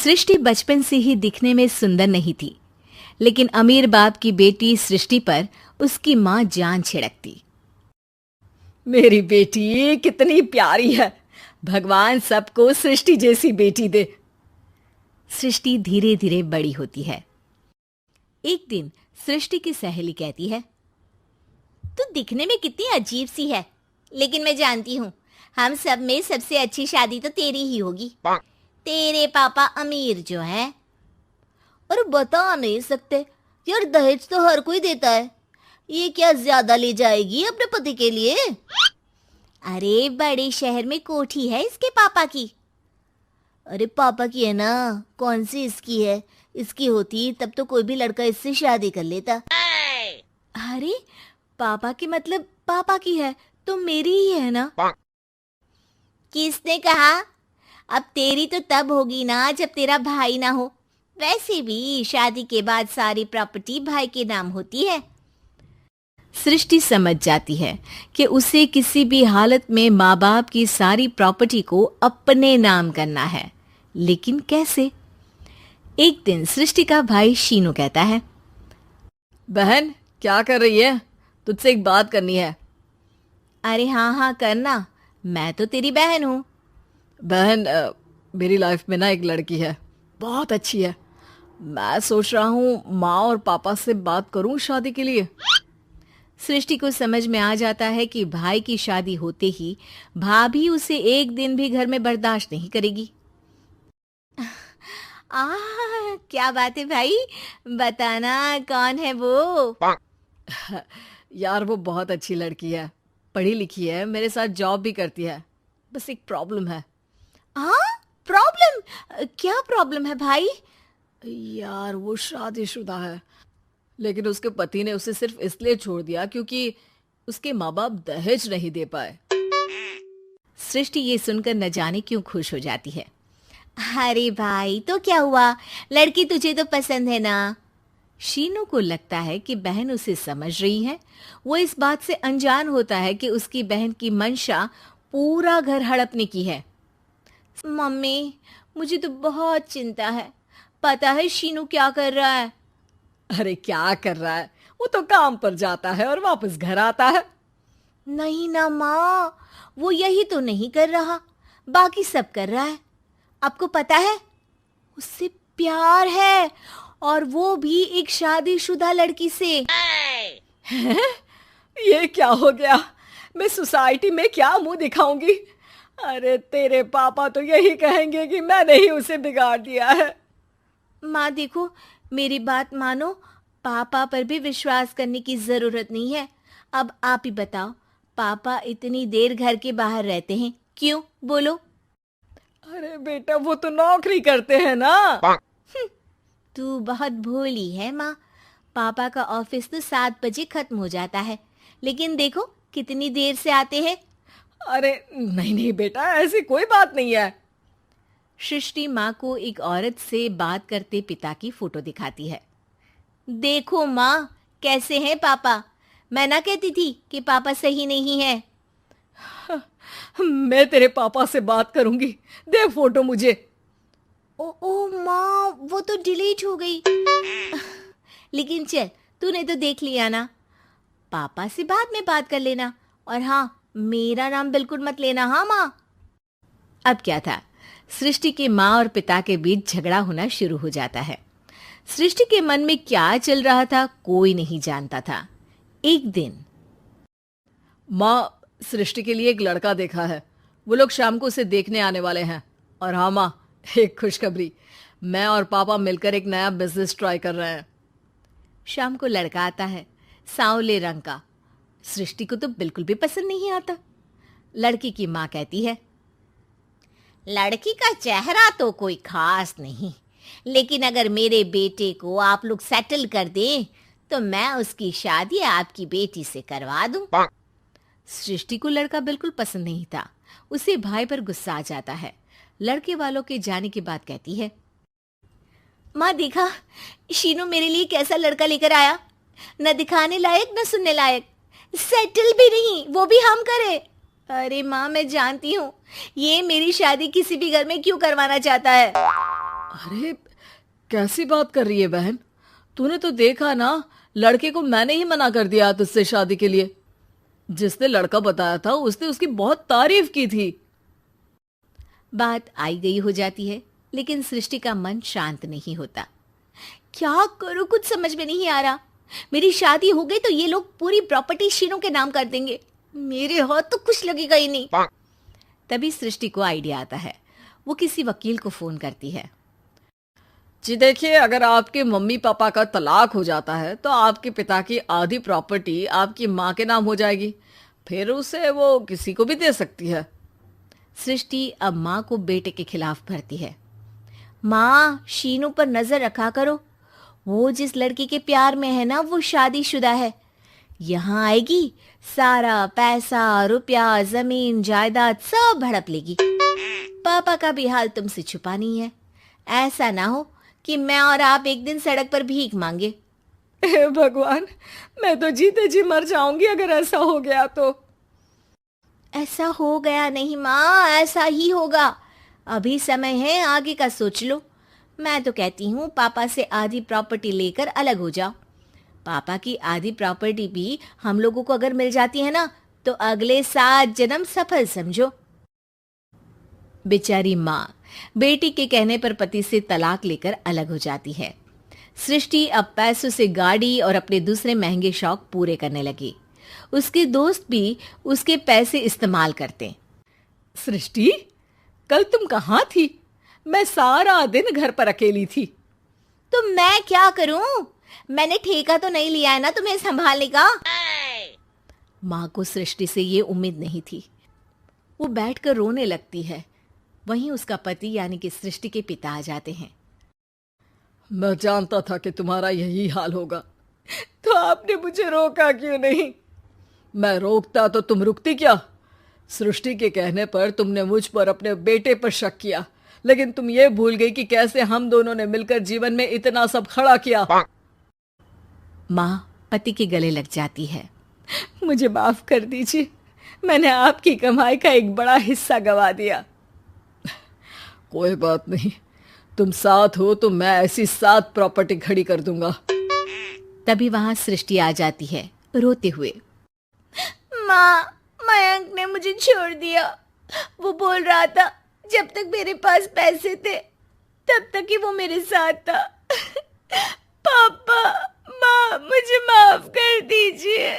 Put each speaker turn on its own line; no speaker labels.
सृष्टि बचपन से ही दिखने में सुंदर नहीं थी, लेकिन अमीर बाप की बेटी सृष्टि पर उसकी माँ जान छिड़कती।
मेरी बेटी कितनी प्यारी है, भगवान सबको सृष्टि जैसी बेटी दे।
सृष्टि धीरे धीरे बड़ी होती है। एक दिन सृष्टि की सहेली कहती है,
तू दिखने में कितनी अजीब सी है, लेकिन मैं जानती हूँ हम सब में सबसे अच्छी शादी तो तेरी ही होगी। तेरे पापा अमीर जो हैं। और बता नहीं सकते यार, दहेज तो हर कोई देता है, ये क्या ज्यादा ले जाएगी अपने पति के लिए? अरे बड़े शहर में कोठी है इसके पापा की। अरे पापा की है ना, कौन सी इसकी है? इसकी होती तब तो कोई भी लड़का इससे शादी कर लेता।
अरे पापा की मतलब पापा की है तो मेरी ही है ना?
किसने कहा? अब तेरी तो तब होगी ना जब तेरा भाई ना हो। वैसे भी शादी के बाद सारी प्रॉपर्टी भाई के नाम होती है।
सृष्टि समझ जाती है कि उसे किसी भी हालत में माँ बाप की सारी प्रॉपर्टी को अपने नाम करना है, लेकिन कैसे? एक दिन सृष्टि का भाई शीनू कहता है,
बहन क्या कर रही है? तुझसे एक बात करनी है।
अरे हाँ हाँ करना, मैं तो तेरी बहन हूँ।
बहन मेरी लाइफ में ना एक लड़की है, बहुत अच्छी है। मैं सोच रहा हूँ माँ और पापा से बात करूँ शादी के लिए।
सृष्टि को समझ में आ जाता है कि भाई की शादी होते ही भाभी उसे एक दिन भी घर में बर्दाश्त नहीं करेगी। क्या बात है भाई, बताना कौन है वो?
यार वो बहुत अच्छी लड़की है, पढ़ी लिखी है, मेरे साथ जॉब भी करती है। बस एक प्रॉब्लम है।
प्रॉब्लम? क्या प्रॉब्लम है भाई?
यार वो शादीशुदा है, लेकिन उसके पति ने उसे सिर्फ इसलिए छोड़ दिया क्योंकि उसके माँ बाप दहेज नहीं दे पाए।
सृष्टि ये सुनकर न जाने क्यों खुश हो जाती है।
अरे भाई तो क्या हुआ, लड़की तुझे तो पसंद है ना?
शीनू को लगता है कि बहन उसे समझ रही है। वो इस बात से अनजान होता है कि उसकी बहन की मंशा पूरा घर हड़पने की है।
मम्मी मुझे तो बहुत चिंता है, पता है शीनू क्या कर रहा है?
अरे क्या कर रहा है, वो तो काम पर जाता है और वापस घर आता है।
नहीं ना माँ, वो यही तो नहीं कर रहा, बाकी सब कर रहा है। आपको पता है उससे प्यार है, और वो भी एक शादीशुदा लड़की से।
ये क्या हो गया? मैं सोसाइटी में क्या मुंह दिखाऊंगी? अरे तेरे पापा तो यही कहेंगे कि मैंने ही उसे बिगाड़ दिया है।
माँ देखो, मेरी बात मानो, पापा पर भी विश्वास करने की जरूरत नहीं है। अब आप ही बताओ, पापा इतनी देर घर के बाहर रहते हैं क्यों? बोलो।
अरे बेटा वो तो नौकरी करते हैं ना।
तू बहुत भोली है माँ। पापा का ऑफिस तो 7 बजे खत्म हो जाता है, लेकिन देखो कितनी देर से आते हैं।
अरे नहीं नहीं बेटा, ऐसी कोई बात नहीं है।
सृष्टि माँ को एक औरत से बात करते पिता की फोटो दिखाती है।
देखो माँ कैसे हैं पापा, मैं ना कहती थी कि पापा सही नहीं है।
मैं तेरे पापा से बात करूंगी, दे फोटो मुझे।
ओ माँ, वो तो डिलीट हो गई। लेकिन चल, तूने तो देख लिया ना, पापा से बाद में बात कर लेना। और हाँ, मेरा नाम बिल्कुल मत लेना। हाँ माँ।
अब क्या था, सृष्टि के माँ और पिता के बीच झगड़ा होना शुरू हो जाता है। सृष्टि के मन में क्या चल रहा था कोई नहीं जानता था। एक दिन,
माँ सृष्टि के लिए एक लड़का देखा है, वो लोग शाम को उसे देखने आने वाले हैं। और हाँ माँ, एक खुशखबरी, मैं और पापा मिलकर एक नया बिजनेस ट्राई कर रहे हैं।
शाम को लड़का आता है, सांवले रंग का। सृष्टि को तो बिल्कुल भी पसंद नहीं आता। लड़की की माँ कहती है,
लड़की का चेहरा तो कोई खास नहीं, लेकिन अगर मेरे बेटे को आप लोग सेटल कर दें तो मैं उसकी शादी आपकी बेटी से करवा दूं।
सृष्टि को लड़का बिल्कुल पसंद नहीं था। उसे भाई पर गुस्सा आ जाता है। लड़के वालों के जाने के बाद कहती है,
माँ देखा शीनू मेरे लिए कैसा लड़का लेकर आया, न दिखाने लायक न सुनने लायक, सेटल भी नहीं, वो भी हम करे। अरे माँ मैं जानती हूँ ये मेरी शादी किसी भी घर में क्यों करवाना चाहता है।
अरे, कैसी बात कर रही है बहन? तूने तो देखा ना, लड़के को मैंने ही मना कर दिया तुझसे शादी के लिए। जिसने लड़का बताया था उसने उसकी बहुत तारीफ की थी।
बात आई गई हो जाती है, लेकिन सृष्टि का मन शांत नहीं होता।
क्या करूं, कुछ समझ में नहीं आ रहा। मेरी शादी हो गई तो ये लोग पूरी प्रॉपर्टी शीनू के नाम कर देंगे। मेरे हाथ तो कुछ लगेगा ही नहीं।
तभी सृष्टि को आइडिया आता है। वो किसी वकील को फोन करती है।
जी देखिए, अगर आपके मम्मी पापा का तलाक हो जाता है तो आपके पिता की आधी प्रॉपर्टी आपकी माँ के नाम हो जाएगी। फिर उसे वो किसी को भी दे सकती है।
सृष्टि अब माँ को बेटे के खिलाफ भरती है। माँ, शीनू पर नजर रखा करो। वो जिस लड़की के प्यार में है ना, वो शादीशुदा है। यहाँ आएगी, सारा पैसा, रुपया, जमीन, जायदाद सब हड़प लेगी। पापा का भी हाल तुमसे छुपा नहीं है। ऐसा ना हो कि मैं और आप एक दिन सड़क पर भीख मांगे।
हे भगवान, मैं तो जीते जी मर जाऊंगी अगर ऐसा हो गया तो।
ऐसा हो गया नहीं माँ, ऐसा ही होगा। अभी समय है, आगे का सोच लो। मैं तो कहती हूँ पापा से आधी प्रॉपर्टी लेकर अलग हो जाओ। पापा की आधी प्रॉपर्टी भी हम लोगों को अगर मिल जाती है ना, तो अगले 7 जन्म सफल समझो।
बेचारी माँ बेटी के कहने पर पति से तलाक लेकर अलग हो जाती है। सृष्टि अब पैसों से गाड़ी और अपने दूसरे महंगे शौक पूरे करने लगी। उसके दोस्त भी उसके पैसे इस्तेमाल करते।
सृष्टि, कल तुम कहाँ थी? मैं सारा दिन घर पर अकेली थी।
तो मैं क्या करूं? मैंने ठेका तो नहीं लिया है ना तुम्हें संभालने का।
माँ को सृष्टि से ये उम्मीद नहीं थी। वो बैठकर रोने लगती है। वहीं उसका पति यानी कि सृष्टि के पिता आ जाते हैं।
मैं जानता था कि तुम्हारा यही हाल होगा, तो आपने मुझे रोका क्यों नहीं? मैं रोकता तो तुम रुकती क्या? सृष्टि के कहने पर तुमने मुझ पर अपने बेटे पर शक किया, लेकिन तुम ये भूल गई कि कैसे हम दोनों ने मिलकर जीवन में इतना सब खड़ा किया।
माँ पति के गले लग जाती है।
मुझे माफ कर दीजिए, मैंने आपकी कमाई का एक बड़ा हिस्सा गवा दिया। कोई बात नहीं, तुम साथ हो तो मैं ऐसी 7 प्रॉपर्टी खड़ी कर दूंगा।
तभी वहां सृष्टि आ जाती है रोते हुए।
माँ, मयंक ने मुझे छोड़ दिया। वो बोल रहा था जब तक मेरे पास पैसे थे तब तक ही वो मेरे साथ था। पापा, माँ, मुझे माफ कर दीजिए।